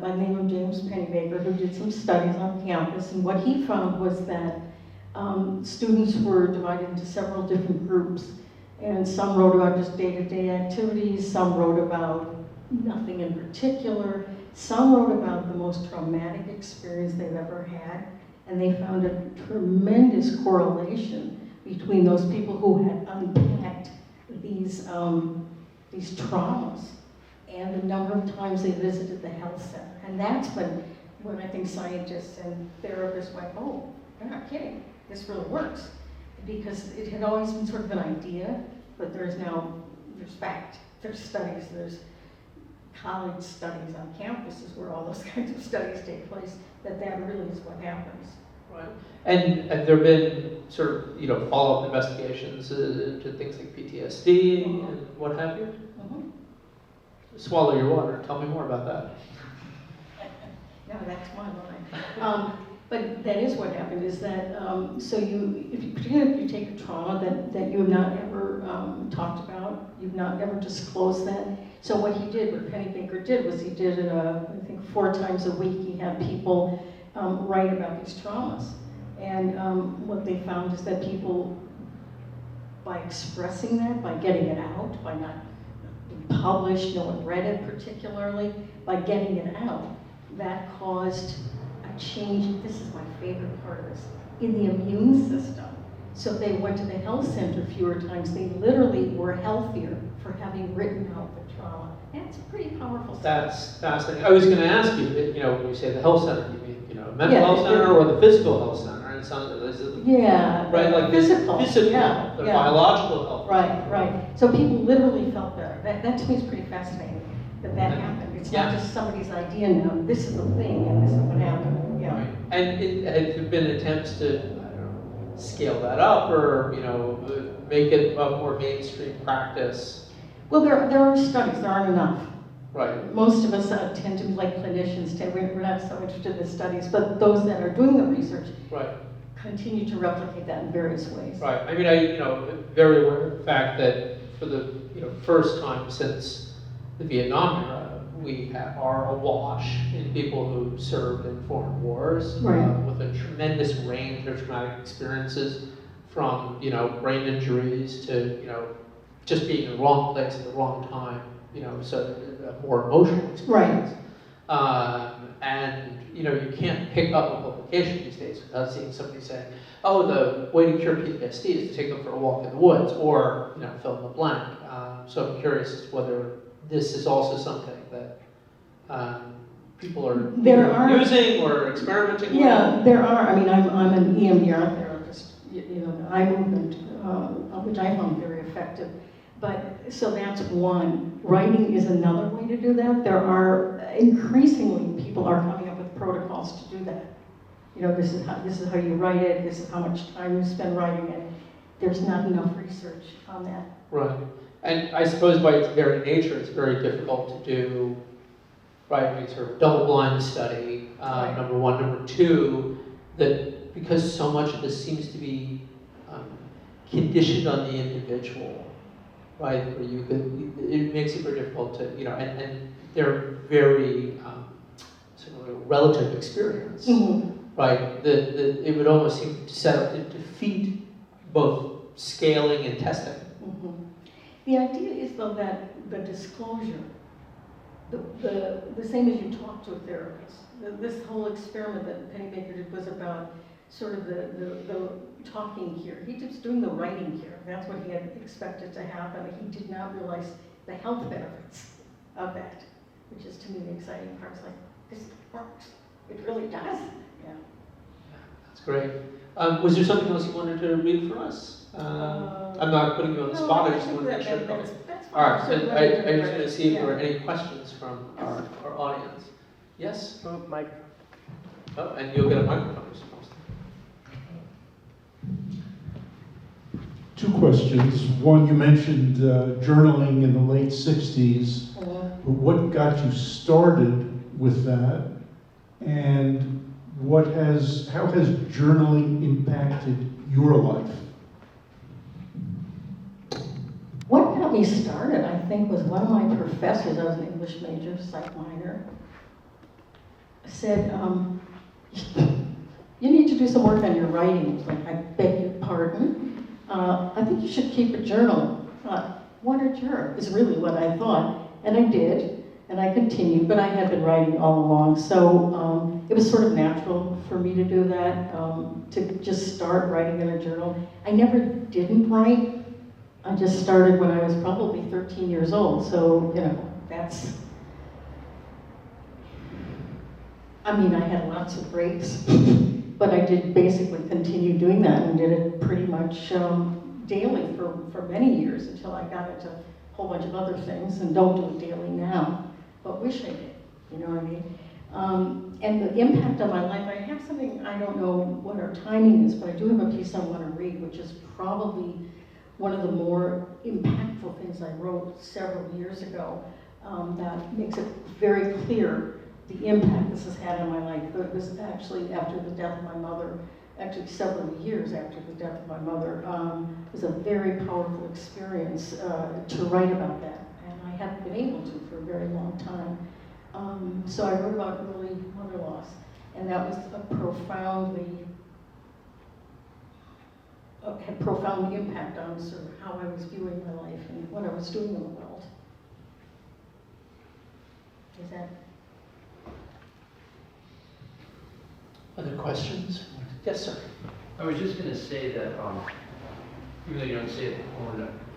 by the name of James Pennybaker who did some studies on campus, and what he found was that students were divided into several different groups, and some wrote about just day-to-day activities, some wrote about nothing in particular, some wrote about the most traumatic experience they've ever had, and they found a tremendous correlation between those people who had unpacked these traumas and the number of times they visited the health center. And that's when I think scientists and therapists went, oh, they're not kidding, this really works. Because it had always been sort of an idea, but there's fact, there's studies, there's college studies on campuses where all those kinds of studies take place, that really is what happens. Right. And have there been sort of, follow-up investigations to things like PTSD and what have you? Swallow your water. Tell me more about that. No, that's my line. But that is what happened, is that, so particularly if you take a trauma that you have not ever talked about, you've not ever disclosed that. So what Pennybaker did was he did it, I think 4 times a week. He had people write about these traumas. And what they found is that people, by expressing that, by getting it out, by not being published, no one read it particularly, by getting it out, that caused a change. This is my favorite part of this, in the immune system. So if they went to the health center fewer times, they literally were healthier for having written out the trauma. That's pretty powerful stuff. That's fascinating. I was going to ask you, when you say the health center, you mean, mental Yeah, health center or the physical health center? And Yeah, right, like physical, yeah, the biological health. Right. So people literally felt better. That to me is pretty fascinating that happened. It's not just somebody's idea now. This is the thing, and this is what happened. Yeah. Right. And have there been attempts to, scale that up or, make it a more mainstream practice? Well, there are studies. There aren't enough. Right. Most of us tend to be like clinicians, we're not so interested in the studies, but those that are doing the research Right. continue to replicate that in various ways. Right. I mean, I very aware of the fact that for the first time since the Vietnam era, we are awash in people who served in foreign wars, Right. with a tremendous range of traumatic experiences, from brain injuries to just being in the wrong place at the wrong time. So a more emotional experience. Right. And you can't pick up a publication these days without seeing somebody saying, "Oh, the way to cure PTSD is to take them for a walk in the woods," or fill in the blank. So I'm curious as to whether this is also something that people are using or experimenting Yeah, with. there are. I mean, I'm an EMDR therapist. The eye movement, which I found very effective. But so that's one. Writing is another way to do that. There are increasingly people are coming up with protocols to do that. This is how you write it. This is how much time you spend writing it. There's not enough research on that. Right. And I suppose by its very nature, it's very difficult to do, right? I mean, sort of double-blind study. Right. Number one, number two, that because so much of this seems to be conditioned on the individual. Right, where it makes it very difficult to, and they're very sort of a relative experience, right? It would almost seem to set up to defeat both scaling and testing. The idea is though that the disclosure, the same as you talk to a therapist, this whole experiment that Penny Baker did was about sort of the talking here. He was doing the writing here. That's what he had expected to happen. He did not realize the health benefits of that, which is to me the exciting part. It's like, this works. It really does. Yeah. That's great. Was there something else you wanted to read for us? I'm not putting you on the spot. I just want to make sure. That's All right. fine. So I just want to see if there are any questions from our audience. Yes? Microphone. Oh, and you'll get a microphone, I suppose. Two questions. One, you mentioned journaling in the late 60s. What got you started with that? And how has journaling impacted your life? What got me started, I think, was one of my professors. I was an English major, psych minor, said, you need to do some work on your writing. I was like, I beg your pardon. I think you should keep a journal. What a jerk is really what I thought. And I did, and I continued, but I had been writing all along. So it was sort of natural for me to do that, to just start writing in a journal. I never didn't write. I just started when I was probably 13 years old. So, that's, I mean, I had lots of breaks, but I did basically continue doing that and did it pretty much daily for many years until I got into a whole bunch of other things and don't do it daily now, but wish I did, you know what I mean? And the impact on my life, I have something, I don't know what our timing is, but I do have a piece I want to read, which is probably one of the more impactful things I wrote several years ago that makes it very clear the impact this has had on my life. It was actually after the death of my mother, actually several years after the death of my mother. It was a very powerful experience to write about that, and I haven't been able to for a very long time. So I wrote about early mother loss, and that was a had profound impact on sort of how I was viewing my life and what I was doing in the world. Is that? Other questions? Yes, sir. I was just going to say that, even though you don't say it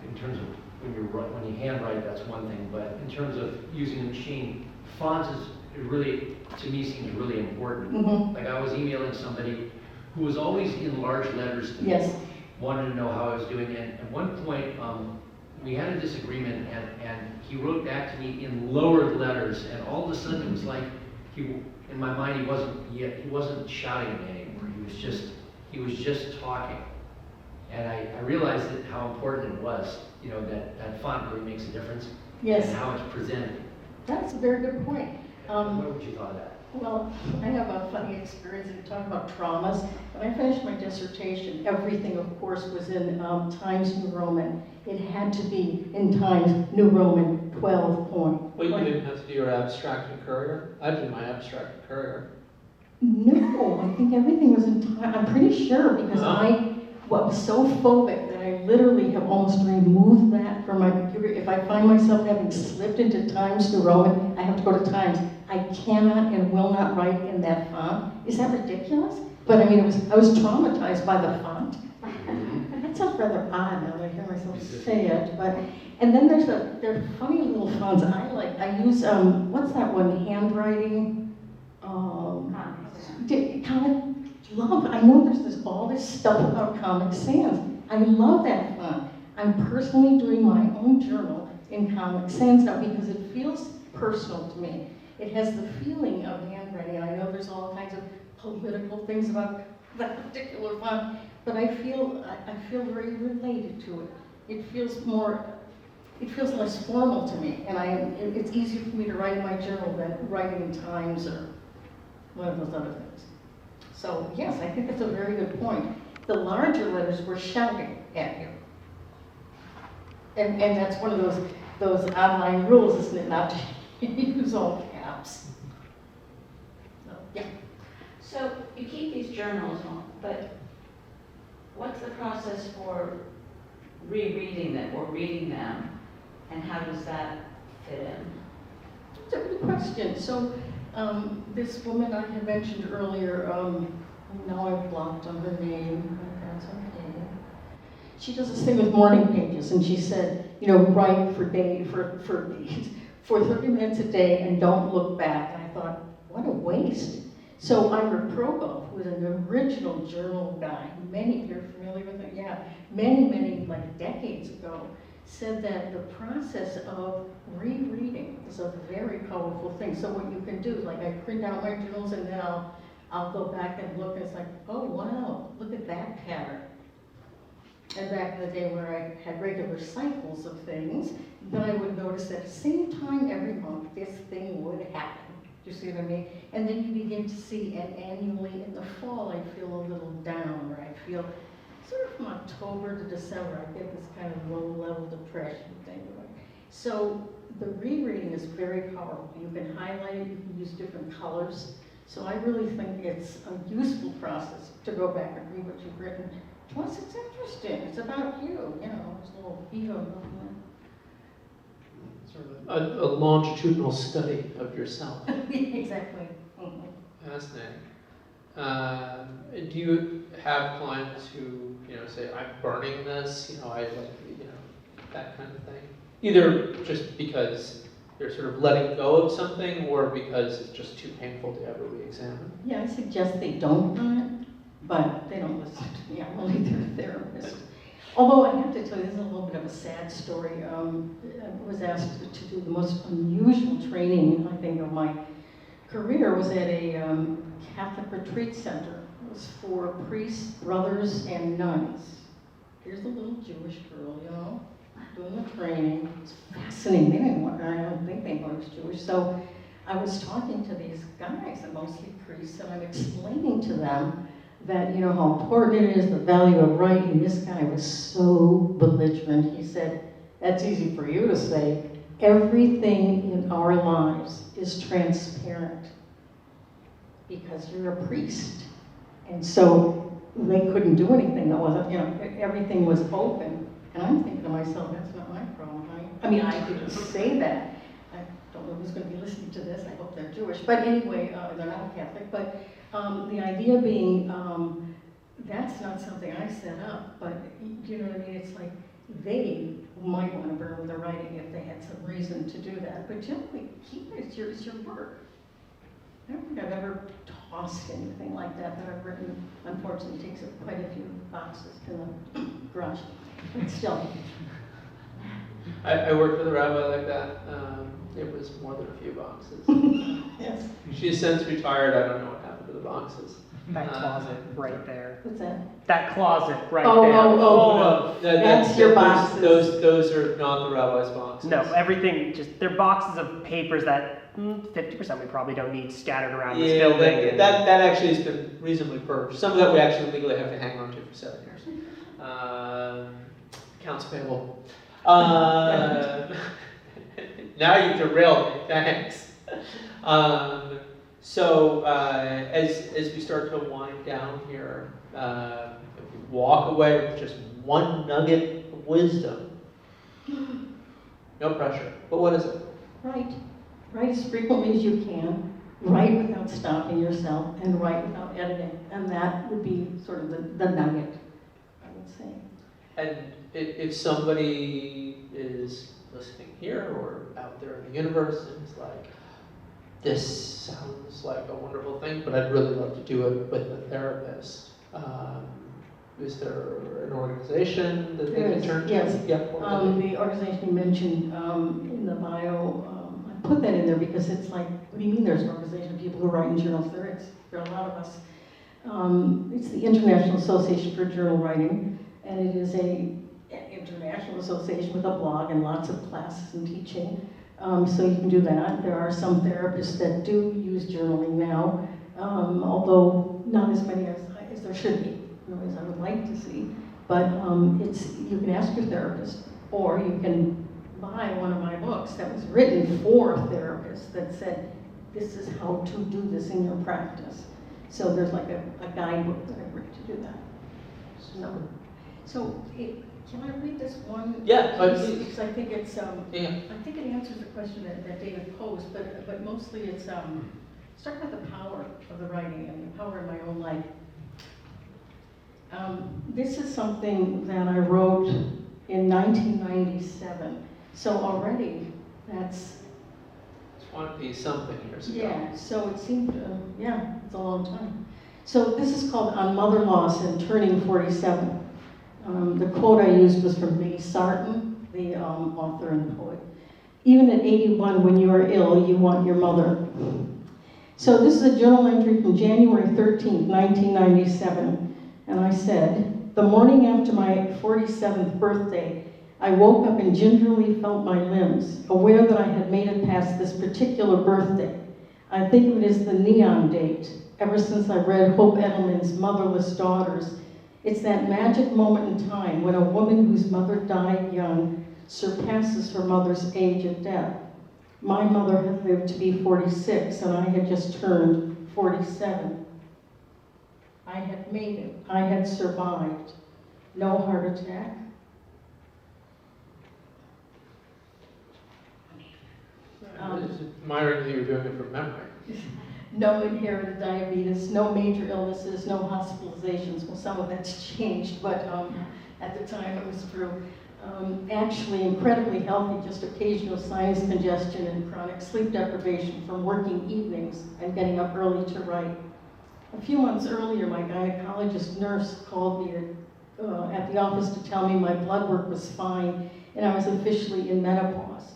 in terms of when you handwrite, that's one thing, but in terms of using a machine, fonts is really, to me, seems really important. Mm-hmm. Like I was emailing somebody who was always in large letters to me, Yes. wanted to know how I was doing it. At one point, we had a disagreement, and he wrote back to me in lowered letters, and all of a sudden it was like in my mind, he wasn't shouting at me anymore. He was just talking, and I realized how important it was. That font really makes a difference. Yes. And how it's presented. That's a very good point. What would you thought of that? Well, I have a funny experience in talking about traumas. When I finished my dissertation, everything, of course, was in Times New Roman. It had to be in Times New Roman 12 point. Well, you didn't have to do your abstract and courier? I did my abstract and courier. No, I think everything was in time. I'm pretty sure because I was so phobic that I literally have almost removed that from my computer. If I find myself having slipped into Times New Roman, I have to go to Times. I cannot and will not write in that font. Is that ridiculous? But I mean, I was traumatized by the font. That sounds rather odd now that I hear myself say it. But and then there are funny little fonts I like. I use what's that one? Handwriting. I know there's all this stuff about Comic Sans. I love that font. I'm personally doing my own journal in Comic Sans now because it feels personal to me. It has the feeling of handwriting. I know there's all kinds of political things about that particular font, but I feel very related to it. It feels less formal to me, and it's easier for me to write in my journal than writing in Times or one of those other things. So yes, I think that's a very good point. The larger letters were shouting at you. And that's one of those online rules, isn't it, not to use all caps. So, yeah. So you keep these journals on, but what's the process for rereading them or reading them, and how does that fit in? That's a good question. So this woman I had mentioned earlier, now I've blocked on her name, but that's okay. She does this thing with morning pages, and she said, write for 30 minutes a day and don't look back. And I thought, what a waste. So Ira Provo, who was an original journal guy, you're familiar with it? Yeah, many, like decades ago, said that the process of rereading is a very powerful thing. So what you can do is, like, I print out my journals and then I'll go back and look, and it's like, oh wow, look at that pattern. And back in the day where I had regular cycles of things, then I would notice at the same time every month, this thing would happen. Do you see what I mean? And then you begin to see, and annually in the fall, I feel a little down, or I feel sort of from October to December, I get this kind of low-level depression thing. Right? So the rereading is very powerful. You can highlight it, you can use different colors. So I really think it's a useful process to go back and read what you've written. Plus, it's interesting. It's about you, there's a little ego movement. Sort of a longitudinal study of yourself. Exactly. Fascinating. Do you have clients who, say, I'm burning this, I like, that kind of thing? Either just because they're sort of letting go of something, or because it's just too painful to ever re-examine? Yeah, I suggest they don't burn it, but they don't listen to me. I'm only their therapist. Although I have to tell you, this is a little bit of a sad story. I was asked to do the most unusual training, I think, of my career. Was at a Catholic retreat center. It was for priests, brothers, and nuns. Here's a little Jewish girl, doing the training. It's fascinating. I don't think they know I was Jewish. So I was talking to these guys, and mostly priests, and I'm explaining to them that, how important it is, the value of writing. This guy was so belligerent. He said, that's easy for you to say. Everything in our lives is transparent because you're a priest. And so they couldn't do anything that wasn't, everything was open. And I'm thinking to myself, that's not my problem, honey. I mean, I didn't say that. I don't know who's going to be listening to this. I hope they're Jewish. But anyway, they're not Catholic. But the idea being, that's not something I set up. But you know what I mean? It's like they might want to burn their writing if they had some reason to do that. But generally, keep it. It's your work. I don't think I've ever tossed anything like that I've written. Unfortunately, it takes up quite a few boxes in the garage. But still. I worked with a rabbi like that. It was more than a few boxes. Yes. She's since retired. I don't know what happened to the boxes. That closet right there. What's that? That closet right Oh, there. oh, oh. Full of, That's your boxes. Those are not the rabbi's boxes. no, everything, just, they're boxes of papers that 50% we probably don't need scattered around this Yeah, building. and- that actually has been reasonably purged. Some of that we actually legally have to hang on to for 7 years. Accounts payable. Now you've derailed me, thanks. So as we start to wind down here, if we walk away with just one nugget of wisdom, no pressure, but what is it? Write. Write as frequently as you can. Write without stopping yourself, and write without editing. And that would be sort of the nugget, I would say. And if somebody is listening here or out there in the universe and is like, this sounds like a wonderful thing, but I'd really love to do it with a therapist. Is there an organization that they can turn to? Yes. Yeah. The organization you mentioned in the bio, I put that in there because it's like, what do you mean there's an organization of people who write in journals? There are a lot of us. It's the International Association for Journal Writing, and it is an international association with a blog and lots of classes and teaching. So you can do that. There are some therapists that do use journaling now, although not as many as there should be, as I would like to see. But you can ask your therapist, or you can buy one of my books that was written for therapists that said, this is how to do this in your practice. So there's like a guidebook that I wrote to do that. Can I read this one? Yeah, Because I think it's, Yeah. I think it answers the question that David posed, but mostly it's, start with the power of the writing and the power in my own life. This is something that I wrote in 1997. So already that's, It's 20-something years ago. yeah, so it seemed, it's a long time. So this is called On Mother Loss and Turning 47. The quote I used was from May Sarton, the author and poet. Even at 81, when you are ill, you want your mother. So this is a journal entry from January 13th, 1997. And I said, the morning after my 47th birthday, I woke up and gingerly felt my limbs, aware that I had made it past this particular birthday. I think of it as the neon date, ever since I read Hope Edelman's Motherless Daughters. It's that magic moment in time when a woman whose mother died young surpasses her mother's age at death. My mother had lived to be 46, and I had just turned 47. I had made it. I had survived. No heart attack. Admiring that you were doing it from memory. No inherited diabetes, no major illnesses, no hospitalizations. Well, some of that's changed, but at the time it was true. Actually incredibly healthy, just occasional sinus congestion and chronic sleep deprivation from working evenings and getting up early to write. A few months earlier, my gynecologist nurse called me at the office to tell me my blood work was fine and I was officially in menopause.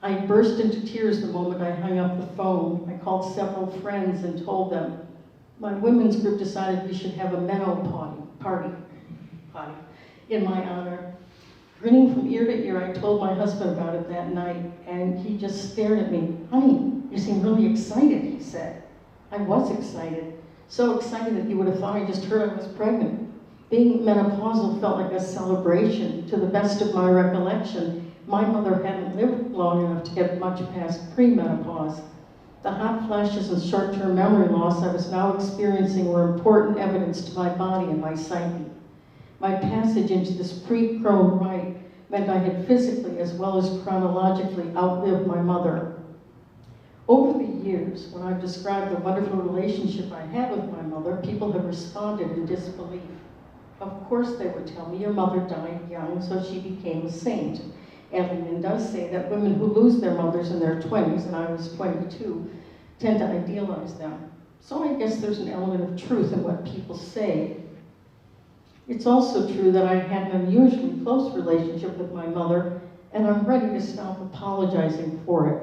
I burst into tears the moment I hung up the phone. I called several friends and told them. My women's group decided we should have a party in my honor. Grinning from ear to ear, I told my husband about it that night, and he just stared at me. Honey, you seem really excited, he said. I was excited. So excited that you would have thought I just heard I was pregnant. Being menopausal felt like a celebration. To the best of my recollection, my mother hadn't lived long enough to get much past premenopause. The hot flashes and short-term memory loss I was now experiencing were important evidence to my body and my psyche. My passage into this pre-crone rite meant I had physically as well as chronologically outlived my mother. Over the years, when I've described the wonderful relationship I had with my mother, people have responded in disbelief. Of course they would tell me, your mother died young, so she became a saint. Edelman does say that women who lose their mothers in their 20s, and I was 22, tend to idealize them. So I guess there's an element of truth in what people say. It's also true that I had an unusually close relationship with my mother, and I'm ready to stop apologizing for it.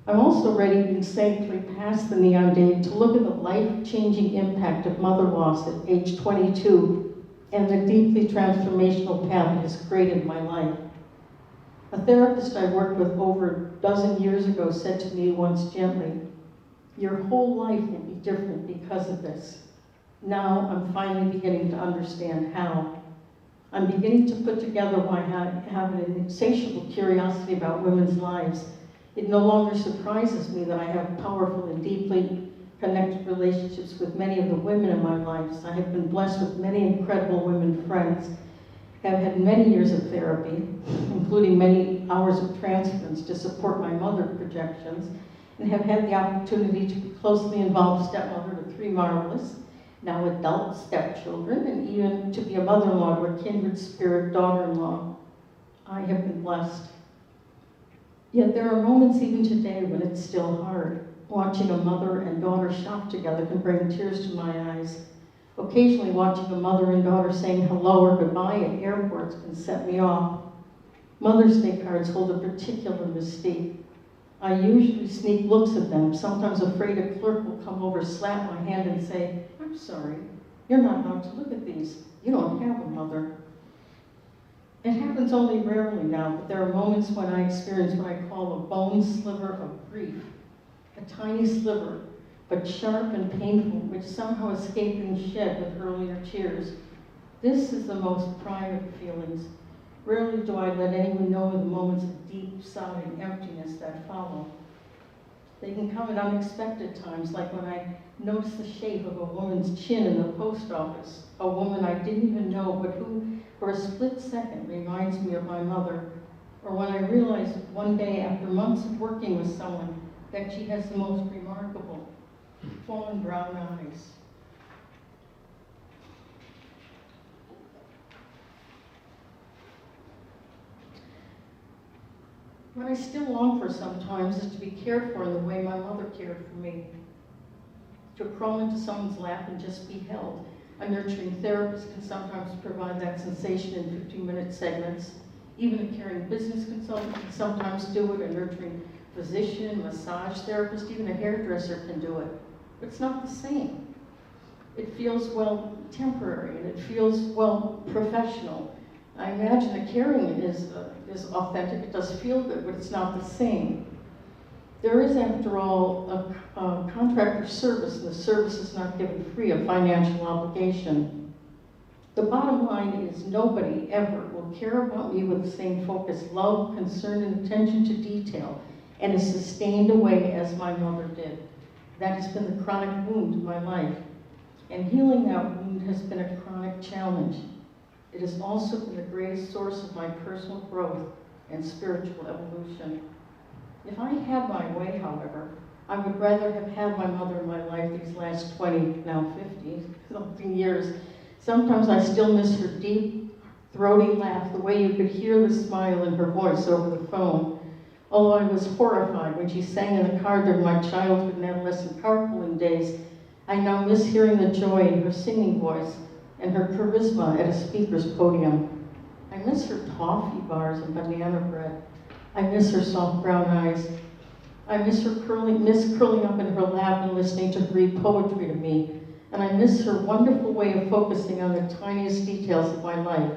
I'm also ready, being thankfully past the neon day, to look at the life-changing impact of mother loss at age 22 and the deeply transformational path it has created in my life. A therapist I worked with over a dozen years ago said to me once gently, "Your whole life will be different because of this." Now I'm finally beginning to understand how. I'm beginning to put together why I have an insatiable curiosity about women's lives. It no longer surprises me that I have powerful and deeply connected relationships with many of the women in my life. I have been blessed with many incredible women friends, have had many years of therapy, including many hours of transference to support my mother projections, and have had the opportunity to be closely involved stepmother to 3 marvelous, now adult stepchildren, and even to be a mother-in-law to a kindred spirit daughter-in-law. I have been blessed. Yet there are moments even today when it's still hard. Watching a mother and daughter shop together can bring tears to my eyes. Occasionally watching a mother and daughter saying hello or goodbye at airports can set me off. Mother's Day cards hold a particular mystique. I usually sneak looks at them, sometimes afraid a clerk will come over, slap my hand and say, "I'm sorry, you're not allowed to look at these. You don't have a mother." It happens only rarely now, but there are moments when I experience what I call a bone sliver of grief. A tiny sliver, but sharp and painful, which somehow escaped and shed with earlier tears. This is the most private of feelings. Rarely do I let anyone know of the moments of deep, sobbing emptiness that follow. They can come at unexpected times, like when I notice the shape of a woman's chin in the post office, a woman I didn't even know, but who, for a split second, reminds me of my mother, or when I realize one day, after months of working with someone, that she has the most remarkable, fallen brown eyes. What I still long for sometimes is to be cared for in the way my mother cared for me. To crawl into someone's lap and just be held. A nurturing therapist can sometimes provide that sensation in 15-minute segments. Even a caring business consultant can sometimes do it. A nurturing physician, massage therapist, even a hairdresser can do it. But it's not the same. It feels, well, temporary, and it feels, well, professional. I imagine the caring is authentic, it does feel good, but it's not the same. There is, after all, a contract for service, and the service is not given free, a financial obligation. The bottom line is nobody ever will care about me with the same focus, love, concern, and attention to detail, and a sustained way as my mother did. That has been the chronic wound in my life, and healing that wound has been a chronic challenge. It has also been the greatest source of my personal growth and spiritual evolution. If I had my way, however, I would rather have had my mother in my life these last 20, now 50-something years. Sometimes I still miss her deep, throaty laugh, the way you could hear the smile in her voice over the phone. Although I was horrified when she sang in the car during my childhood and adolescent carpooling days, I now miss hearing the joy in her singing voice and her charisma at a speaker's podium. I miss her toffee bars and banana bread. I miss her soft brown eyes. I miss curling up in her lap and listening to her read poetry to me. And I miss her wonderful way of focusing on the tiniest details of my life.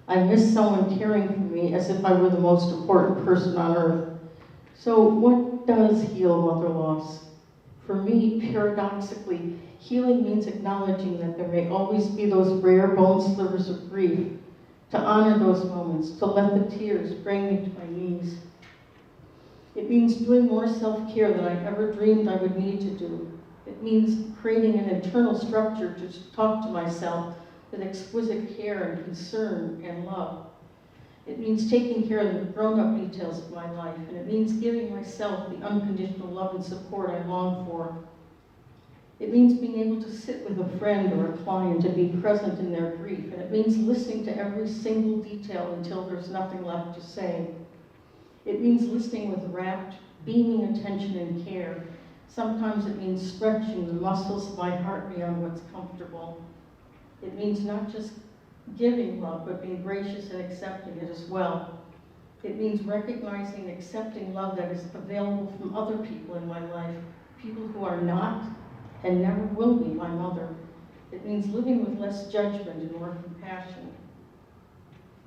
I miss someone caring for me as if I were the most important person on earth. So what does heal mother loss? For me, paradoxically, healing means acknowledging that there may always be those rare bone slivers of grief, to honor those moments, to let the tears bring me to my knees. It means doing more self-care than I ever dreamed I would need to do. It means creating an internal structure to talk to myself with exquisite care and concern and love. It means taking care of the grown-up details of my life, and it means giving myself the unconditional love and support I long for. It means being able to sit with a friend or a client and be present in their grief, and it means listening to every single detail until there's nothing left to say. It means listening with rapt, beaming attention and care. Sometimes it means stretching the muscles of my heart beyond what's comfortable. It means not just giving love, but being gracious and accepting it as well. It means recognizing and accepting love that is available from other people in my life, people who are not and never will be my mother. It means living with less judgment and more compassion.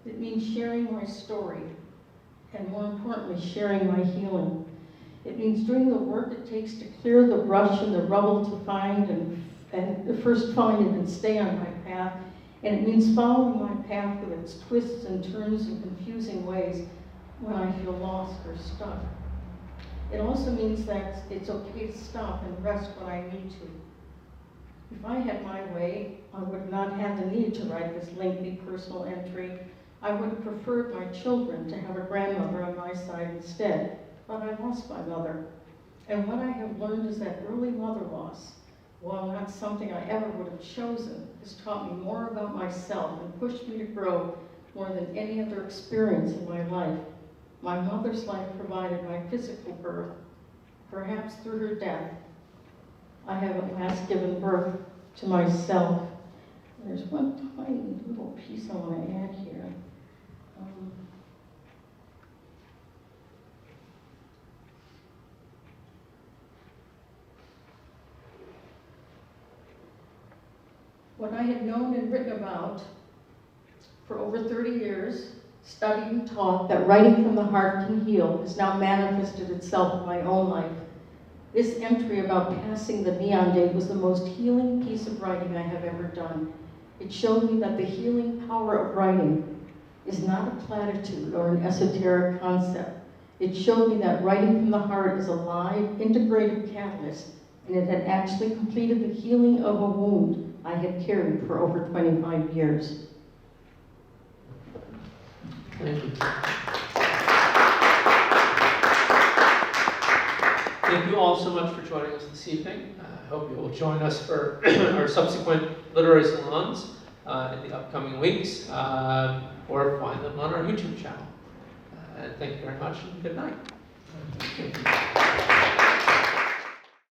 It means sharing my story, and more importantly, sharing my healing. It means doing the work it takes to clear the brush and the rubble to find and first find it and stay on my path. And it means following my path with its twists and turns and confusing ways when I feel lost or stuck. It also means that it's okay to stop and rest when I need to. If I had my way, I would not have the need to write this lengthy personal entry. I would have preferred my children to have a grandmother on my side instead, but I lost my mother. And what I have learned is that early mother loss, while not something I ever would have chosen, has taught me more about myself and pushed me to grow more than any other experience in my life. My mother's life provided my physical birth. Perhaps through her death, I have at last given birth to myself. There's one tiny little piece I want to add here. What I had known and written about for over 30 years, studied and taught that writing from the heart can heal, has now manifested itself in my own life. This entry about passing the neon date was the most healing piece of writing I have ever done. It showed me that the healing power of writing is not a platitude or an esoteric concept. It showed me that writing from the heart is a live, integrated catalyst, and it had actually completed the healing of a wound I had carried for over 25 years. Thank you. Thank you all so much for joining us this evening. I hope you will join us for our subsequent literary salons in the upcoming weeks, or find them on our YouTube channel. And thank you very much, and good night.